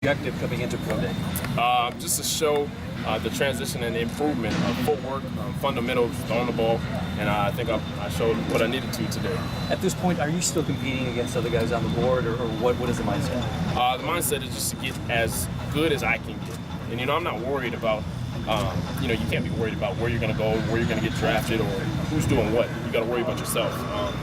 objective coming into pro day? Just to show the transition and improvement of footwork, fundamentals, throwing the ball, and I think I showed what I needed to today. At this point, are you still competing against other guys on the board, or what is the mindset? The mindset is just to get as good as I can get. And, I'm not worried about, you can't be worried about where you're going to go, where you're going to get drafted, or who's doing what. You got to worry about yourself.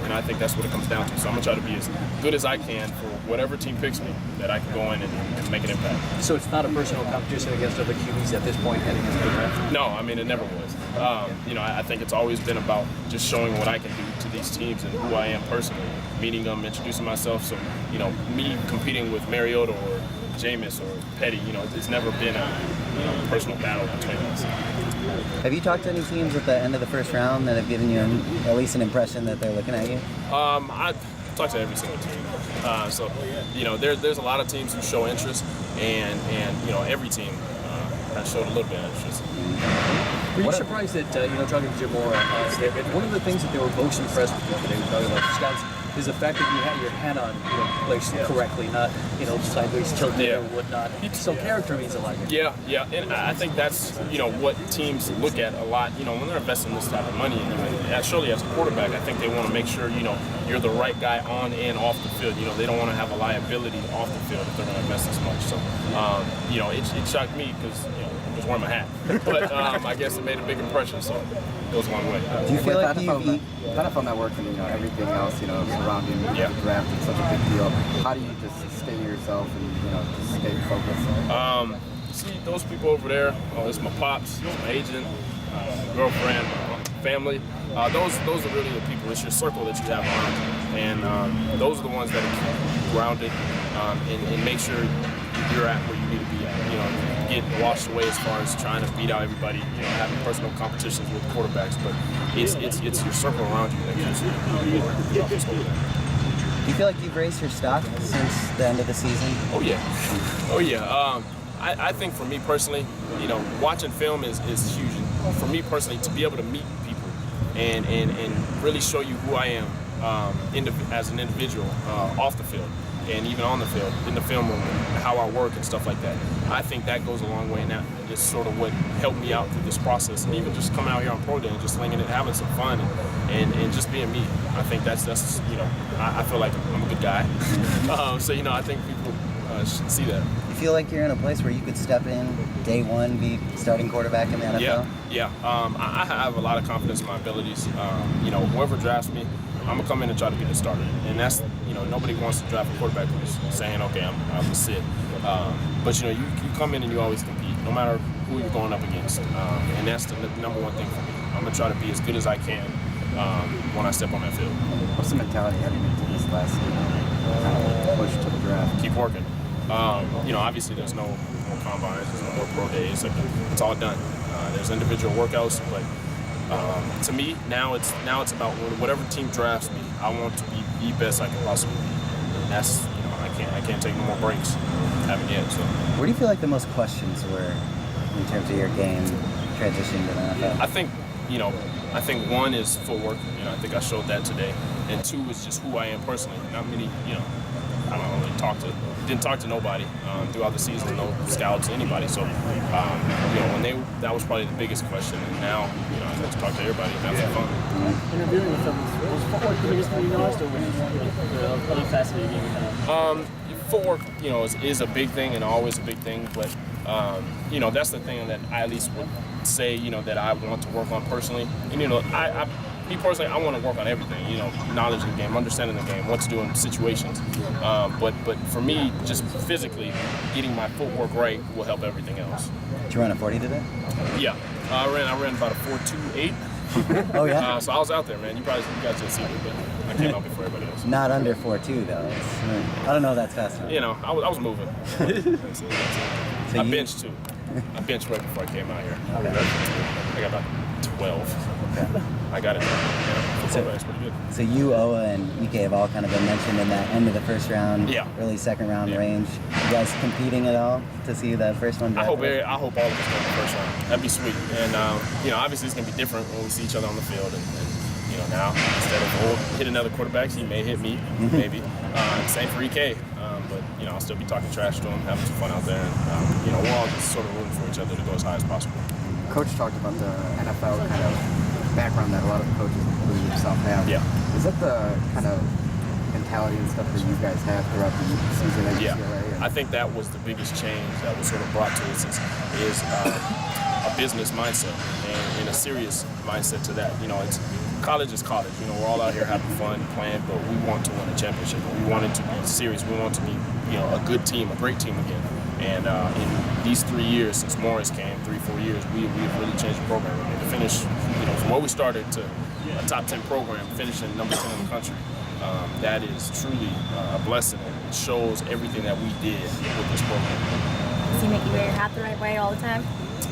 And I think that's what it comes down to. So I'm going to try to be as good as I can for whatever team picks me, that I can go in and make an impact. So it's not a personal competition against other QBs at this point heading into the draft? No, it never was. I think it's always been about just showing what I can do to these teams and who I am personally, meeting them, introducing myself. So, me competing with Mariota or Jameis or Petty, it's never been a personal battle between us. Have you talked to any teams at the end of the first round that have given you at least an impression that they're looking at you? I talk to every single team. There's a lot of teams who show interest, and every team has showed a little bit of interest. Were you surprised that, talking to Jim Mora, one of the things that they were most impressed with you today, talking about the scouts, is the fact that you had your head on, placed correctly, not, sideways tilted or whatnot. So character means a lot. Yeah, and I think that's, what teams look at a lot, when they're investing this type of money. And surely as a quarterback, I think they want to make sure, you're the right guy on and off the field. They don't want to have a liability off the field if they're going to invest this much. So, it shocked me because, I'm just wearing my hat. But I guess it made a big impression, so it goes a long way. Do you feel like NFL Network and everything else, surrounding the draft is such a big deal. How do you just stay yourself and just stay focused? See those people over there. It's my pops, it's my agent, my girlfriend, my family. Those are really the people. It's your circle that you have around you, and those are the ones that keep you grounded and make sure you're at where you need to be at. You get washed away as far as trying to beat out everybody, having personal competitions with quarterbacks, but it's your circle around you that keeps you off the school. Do you feel like you've raised your stock since the end of the season? Oh yeah. I think for me personally, watching film is huge. And for me personally, to be able to meet people and really show you who I am as an individual off the field and even on the field, in the film room, and how I work and stuff like that. I think that goes a long way, and that is sort of what helped me out through this process. And even just coming out here on Pro Day and just slinging it, having some fun, and just being me. I think that's I feel like I'm a good guy. So I think people should see that. You feel like you're in a place where you could step in day one, be starting quarterback in the NFL? Yeah. I have a lot of confidence in my abilities. Whoever drafts me, I'm gonna come in and try to be the starter, and that's nobody wants to draft a quarterback who's saying, okay, I'm gonna sit. But you come in and you always compete, no matter who you're going up against, and that's the number one thing for me. I'm gonna try to be as good as I can when I step on that field. What's the mentality heading into this last push to the draft? Keep working. Obviously there's no more combines, there's no more pro days. It's all done. There's individual workouts, but to me now it's about whatever team drafts me, I want to be the best I can possibly be, and that's I can't take no more breaks. Haven't yet. So where do you feel like the most questions were in terms of your game transitioning to the NFL? I think one is footwork. I think I showed that today, and two is just who I am personally. Not many. I don't really didn't talk to nobody throughout the season, no scouts, anybody. So, that was probably the biggest question. And now, I get to talk to everybody and have some fun. Interviewing with them, was footwork the biggest thing you noticed, or was the other facet of your game? Footwork, is a big thing and always a big thing. But, that's the thing that I at least would say, that I want to work on personally. And, me personally, I want to work on everything, knowledge of the game, understanding the game, what to do in situations. But for me, just physically, getting my footwork right will help everything else. Did you run a 40 today? Yeah, I ran about a 4.28. Oh yeah. So I was out there, man. You guys didn't see me, but I came out before everybody else. Not under 4.2 though. I don't know if that's fast enough. I was moving. So I benched too. I benched right before I came out here. I got about 12. Okay. I got it. It's pretty good. So you, Oa, and EK have all kind of been mentioned in that end of the first round, early second round range. You guys competing at all to see that first one? I hope all of us go in the first round. That'd be sweet. And obviously it's gonna be different when we see each other on the field. And now instead of hit another quarterback, he may hit me, maybe. Same for EK. but you know, I'll still be talking trash to them, having some fun out there, and you know, we're all just sort of rooting for each other to go as high as possible. Coach talked about the NFL kind of background that a lot of coaches, including yourself, have. Yeah. Is that the kind of mentality and stuff that you guys have throughout the season at UCLA? I think that was the biggest change that was sort of brought to us is a business mindset and a serious mindset to that. You know, college is college. You know, we're all out here having fun, playing, but we want to win a championship. We want it to be serious. We want to be, you know, a good team, a great team again. And in these 3 years since Morris came, 3-4 years, we've really changed the program. And to finish, you know, from where we started to a top 10 program, finishing number 10 in the country, that is truly a blessing. It shows everything that we did with this program. Does he make you wear your hat the right way all the time?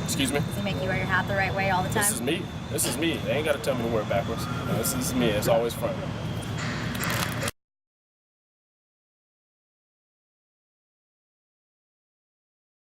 Excuse me? Does he make you wear your hat the right way all the time? This is me. This is me. They ain't got to tell me to wear it backwards. This is me. It's always front.